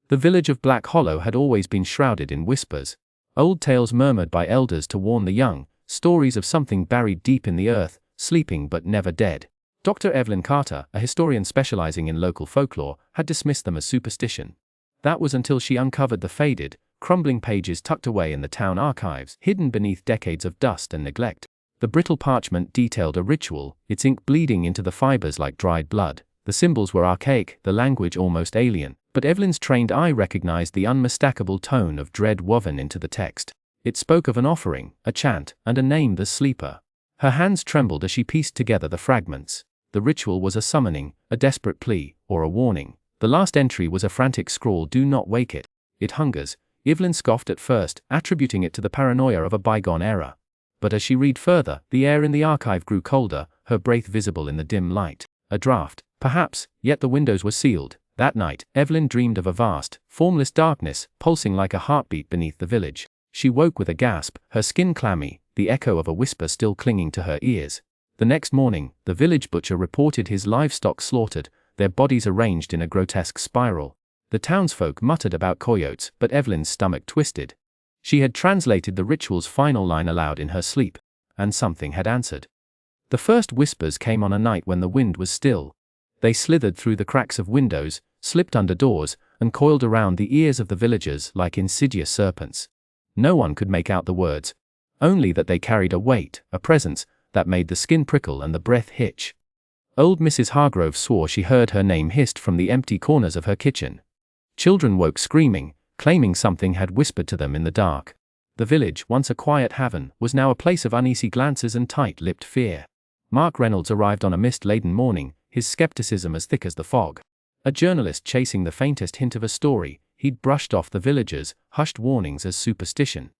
The village of Black Hollow had always been shrouded in whispers. Old tales murmured by elders to warn the young, stories of something buried deep in the earth, sleeping but never dead. Dr. Evelyn Carter, a historian specializing in local folklore, had dismissed them as superstition. That was until she uncovered the faded, crumbling pages tucked away in the town archives, hidden beneath decades of dust and neglect. The brittle parchment detailed a ritual, its ink bleeding into the fibers like dried blood. The symbols were archaic, the language almost alien, but Evelyn's trained eye recognized the unmistakable tone of dread woven into the text. It spoke of an offering, a chant, and a name, the sleeper. Her hands trembled as she pieced together the fragments. The ritual was a summoning, a desperate plea, or a warning. The last entry was a frantic scrawl, "Do not wake it. It hungers." Evelyn scoffed at first, attributing it to the paranoia of a bygone era. But as she read further, the air in the archive grew colder, her breath visible in the dim light. A draft, perhaps, yet the windows were sealed. That night, Evelyn dreamed of a vast, formless darkness, pulsing like a heartbeat beneath the village. She woke with a gasp, her skin clammy, the echo of a whisper still clinging to her ears. The next morning, the village butcher reported his livestock slaughtered, their bodies arranged in a grotesque spiral. The townsfolk muttered about coyotes, but Evelyn's stomach twisted. She had translated the ritual's final line aloud in her sleep, and something had answered. The first whispers came on a night when the wind was still. They slithered through the cracks of windows, slipped under doors, and coiled around the ears of the villagers like insidious serpents. No one could make out the words, only that they carried a weight, a presence, that made the skin prickle and the breath hitch. Old Mrs. Hargrove swore she heard her name hissed from the empty corners of her kitchen. Children woke screaming, claiming something had whispered to them in the dark. The village, once a quiet haven, was now a place of uneasy glances and tight-lipped fear. Mark Reynolds arrived on a mist-laden morning, his skepticism as thick as the fog. A journalist chasing the faintest hint of a story, he'd brushed off the villagers' hushed warnings as superstition.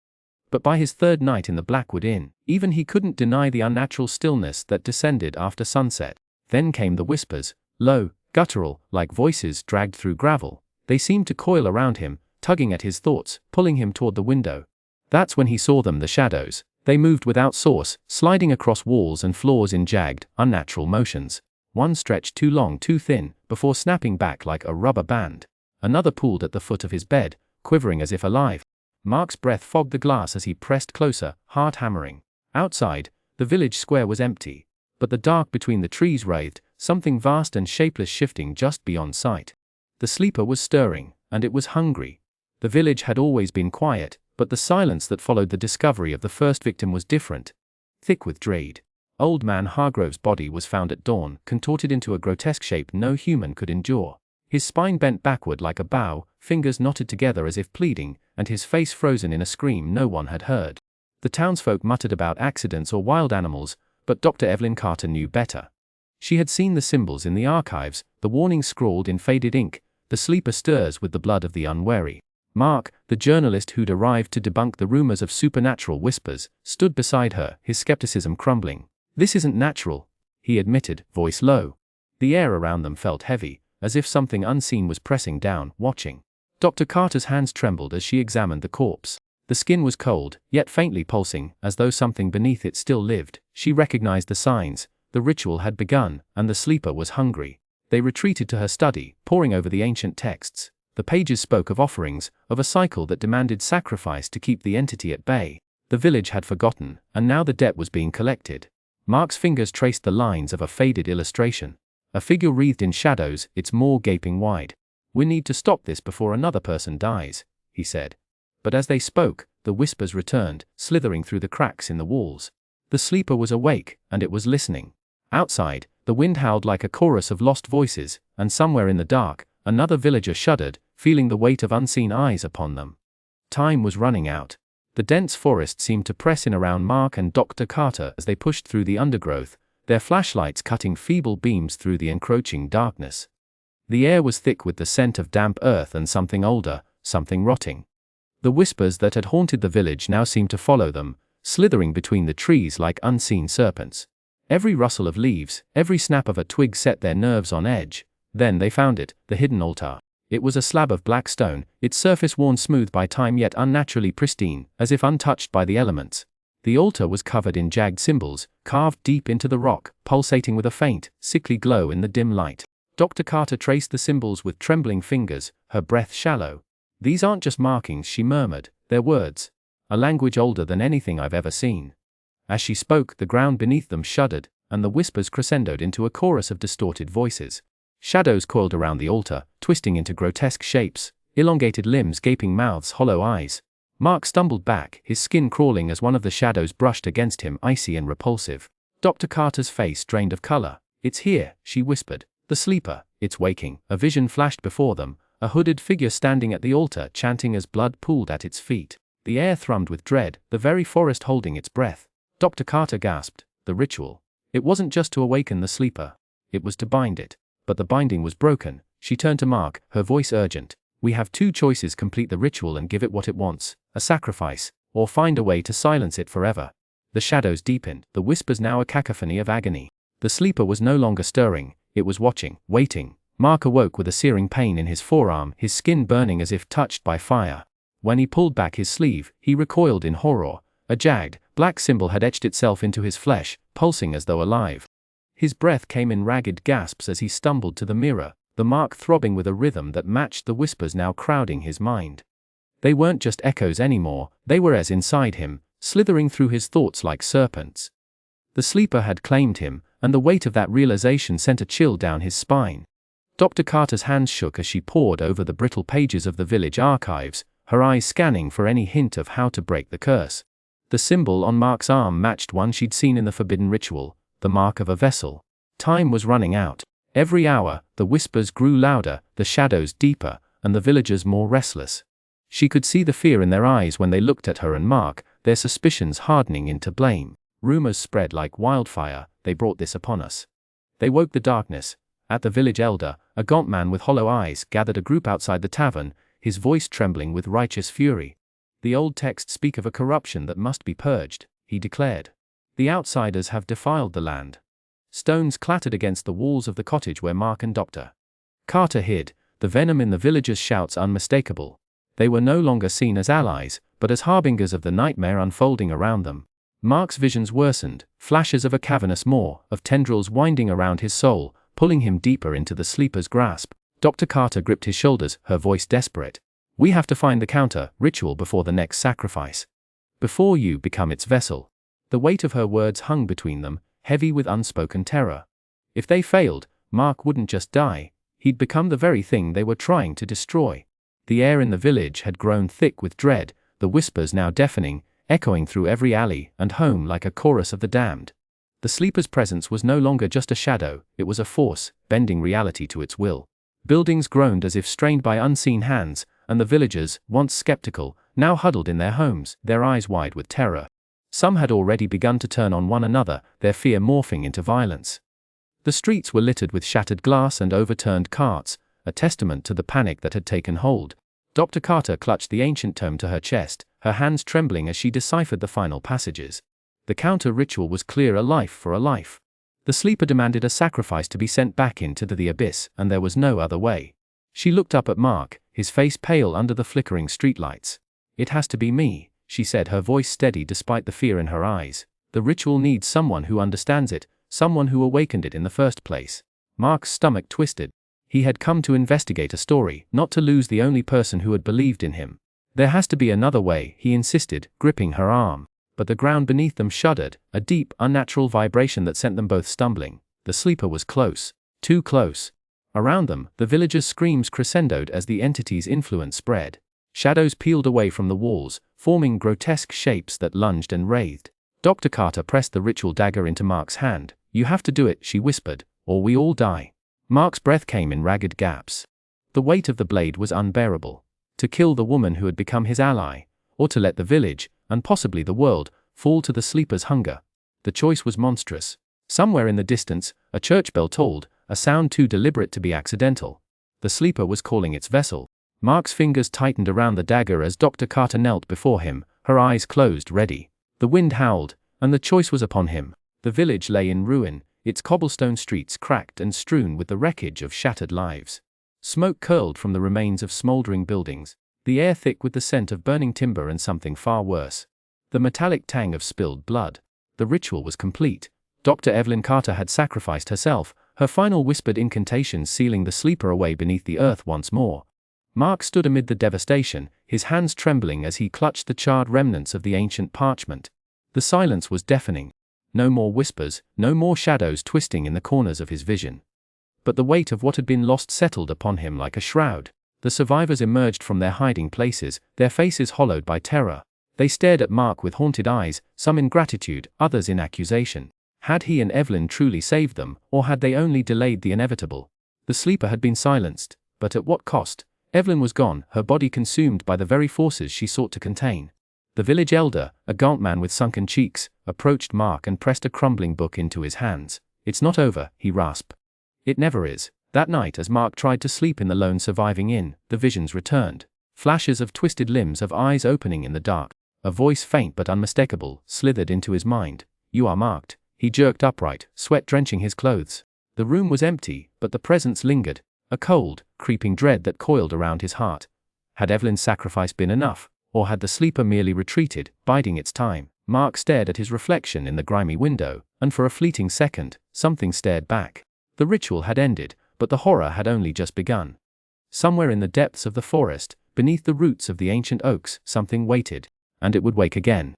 But by his third night in the Blackwood Inn, even he couldn't deny the unnatural stillness that descended after sunset. Then came the whispers, low, guttural, like voices dragged through gravel. They seemed to coil around him, tugging at his thoughts, pulling him toward the window. That's when he saw them, the shadows. They moved without source, sliding across walls and floors in jagged, unnatural motions. One stretched too long, too thin, before snapping back like a rubber band. Another pulled at the foot of his bed, quivering as if alive. Mark's breath fogged the glass as he pressed closer, heart hammering. Outside, the village square was empty, but the dark between the trees writhed, something vast and shapeless shifting just beyond sight. The sleeper was stirring, and it was hungry. The village had always been quiet, but the silence that followed the discovery of the first victim was different. Thick with dread. Old man Hargrove's body was found at dawn, contorted into a grotesque shape no human could endure. His spine bent backward like a bow, fingers knotted together as if pleading, and his face frozen in a scream no one had heard. The townsfolk muttered about accidents or wild animals, but Dr. Evelyn Carter knew better. She had seen the symbols in the archives, the warnings scrawled in faded ink, the sleeper stirs with the blood of the unwary. Mark, the journalist who'd arrived to debunk the rumors of supernatural whispers, stood beside her, his skepticism crumbling. "This isn't natural," he admitted, voice low. The air around them felt heavy, as if something unseen was pressing down, watching. Dr. Carter's hands trembled as she examined the corpse. The skin was cold, yet faintly pulsing, as though something beneath it still lived. She recognized the signs. The ritual had begun, and the sleeper was hungry. They retreated to her study, poring over the ancient texts. The pages spoke of offerings, of a cycle that demanded sacrifice to keep the entity at bay. The village had forgotten, and now the debt was being collected. Mark's fingers traced the lines of a faded illustration. A figure wreathed in shadows, its maw gaping wide. "We need to stop this before another person dies," he said. But as they spoke, the whispers returned, slithering through the cracks in the walls. The sleeper was awake, and it was listening. Outside, the wind howled like a chorus of lost voices, and somewhere in the dark, another villager shuddered, feeling the weight of unseen eyes upon them. Time was running out. The dense forest seemed to press in around Mark and Dr. Carter as they pushed through the undergrowth, their flashlights cutting feeble beams through the encroaching darkness. The air was thick with the scent of damp earth and something older, something rotting. The whispers that had haunted the village now seemed to follow them, slithering between the trees like unseen serpents. Every rustle of leaves, every snap of a twig set their nerves on edge. Then they found it, the hidden altar. It was a slab of black stone, its surface worn smooth by time yet unnaturally pristine, as if untouched by the elements. The altar was covered in jagged symbols, carved deep into the rock, pulsating with a faint, sickly glow in the dim light. Dr. Carter traced the symbols with trembling fingers, her breath shallow. "These aren't just markings," she murmured, "they're words. A language older than anything I've ever seen." As she spoke, the ground beneath them shuddered, and the whispers crescendoed into a chorus of distorted voices. Shadows coiled around the altar, twisting into grotesque shapes, elongated limbs, gaping mouths, hollow eyes. Mark stumbled back, his skin crawling as one of the shadows brushed against him, icy and repulsive. Dr. Carter's face drained of color. "It's here," she whispered. "The sleeper, it's waking." A vision flashed before them, a hooded figure standing at the altar, chanting as blood pooled at its feet. The air thrummed with dread, the very forest holding its breath. Dr. Carter gasped. The ritual. It wasn't just to awaken the sleeper. It was to bind it. But the binding was broken. She turned to Mark, her voice urgent. "We have two choices: complete the ritual and give it what it wants, a sacrifice, or find a way to silence it forever." The shadows deepened, the whispers now a cacophony of agony. The sleeper was no longer stirring, it was watching, waiting. Mark awoke with a searing pain in his forearm, his skin burning as if touched by fire. When he pulled back his sleeve, he recoiled in horror. A jagged, black symbol had etched itself into his flesh, pulsing as though alive. His breath came in ragged gasps as he stumbled to the mirror, the mark throbbing with a rhythm that matched the whispers now crowding his mind. They weren't just echoes anymore, they were as inside him, slithering through his thoughts like serpents. The sleeper had claimed him, and the weight of that realization sent a chill down his spine. Dr. Carter's hands shook as she pored over the brittle pages of the village archives, her eyes scanning for any hint of how to break the curse. The symbol on Mark's arm matched one she'd seen in the forbidden ritual, the mark of a vessel. Time was running out. Every hour, the whispers grew louder, the shadows deeper, and the villagers more restless. She could see the fear in their eyes when they looked at her and Mark, their suspicions hardening into blame. Rumors spread like wildfire, "They brought this upon us." They woke the darkness. At the village elder, a gaunt man with hollow eyes, gathered a group outside the tavern, his voice trembling with righteous fury. "The old texts speak of a corruption that must be purged," he declared. "The outsiders have defiled the land." Stones clattered against the walls of the cottage where Mark and Dr. Carter hid, the venom in the villagers' shouts unmistakable. They were no longer seen as allies, but as harbingers of the nightmare unfolding around them. Mark's visions worsened, flashes of a cavernous maw, of tendrils winding around his soul, pulling him deeper into the sleeper's grasp. Dr. Carter gripped his shoulders, her voice desperate. "We have to find the counter-ritual before the next sacrifice. Before you become its vessel." The weight of her words hung between them, heavy with unspoken terror. If they failed, Mark wouldn't just die, he'd become the very thing they were trying to destroy. The air in the village had grown thick with dread, the whispers now deafening, echoing through every alley and home like a chorus of the damned. The sleeper's presence was no longer just a shadow, it was a force, bending reality to its will. Buildings groaned as if strained by unseen hands, and the villagers, once skeptical, now huddled in their homes, their eyes wide with terror. Some had already begun to turn on one another, their fear morphing into violence. The streets were littered with shattered glass and overturned carts, a testament to the panic that had taken hold. Dr. Carter clutched the ancient tome to her chest, her hands trembling as she deciphered the final passages. The counter-ritual was clear: a life for a life. The sleeper demanded a sacrifice to be sent back into the abyss, and there was no other way. She looked up at Mark, his face pale under the flickering streetlights. "It has to be me," she said, her voice steady despite the fear in her eyes. "The ritual needs someone who understands it, someone who awakened it in the first place." Mark's stomach twisted. He had come to investigate a story, not to lose the only person who had believed in him. "There has to be another way," he insisted, gripping her arm. But the ground beneath them shuddered, a deep, unnatural vibration that sent them both stumbling. The sleeper was close. Too close. Around them, the villagers' screams crescendoed as the entity's influence spread. Shadows peeled away from the walls, forming grotesque shapes that lunged and writhed. Dr. Carter pressed the ritual dagger into Mark's hand. "You have to do it," she whispered, "or we all die." Mark's breath came in ragged gaps. The weight of the blade was unbearable. To kill the woman who had become his ally, or to let the village, and possibly the world, fall to the sleeper's hunger. The choice was monstrous. Somewhere in the distance, a church bell tolled, a sound too deliberate to be accidental. The sleeper was calling its vessel. Mark's fingers tightened around the dagger as Dr. Carter knelt before him, her eyes closed, ready. The wind howled, and the choice was upon him. The village lay in ruin, its cobblestone streets cracked and strewn with the wreckage of shattered lives. Smoke curled from the remains of smoldering buildings, the air thick with the scent of burning timber and something far worse, the metallic tang of spilled blood. The ritual was complete. Dr. Evelyn Carter had sacrificed herself, her final whispered incantations sealing the sleeper away beneath the earth once more. Mark stood amid the devastation, his hands trembling as he clutched the charred remnants of the ancient parchment. The silence was deafening. No more whispers, no more shadows twisting in the corners of his vision. But the weight of what had been lost settled upon him like a shroud. The survivors emerged from their hiding places, their faces hollowed by terror. They stared at Mark with haunted eyes, some in gratitude, others in accusation. Had he and Evelyn truly saved them, or had they only delayed the inevitable? The sleeper had been silenced, but at what cost? Evelyn was gone, her body consumed by the very forces she sought to contain. The village elder, a gaunt man with sunken cheeks, approached Mark and pressed a crumbling book into his hands. "It's not over," he rasped. "It never is." That night, as Mark tried to sleep in the lone surviving inn, the visions returned. Flashes of twisted limbs, of eyes opening in the dark. A voice, faint but unmistakable, slithered into his mind. "You are marked." He jerked upright, sweat drenching his clothes. The room was empty, but the presence lingered. A cold, creeping dread that coiled around his heart. Had Evelyn's sacrifice been enough, or had the sleeper merely retreated, biding its time? Mark stared at his reflection in the grimy window, and for a fleeting second, something stared back. The ritual had ended, but the horror had only just begun. Somewhere in the depths of the forest, beneath the roots of the ancient oaks, something waited. And it would wake again.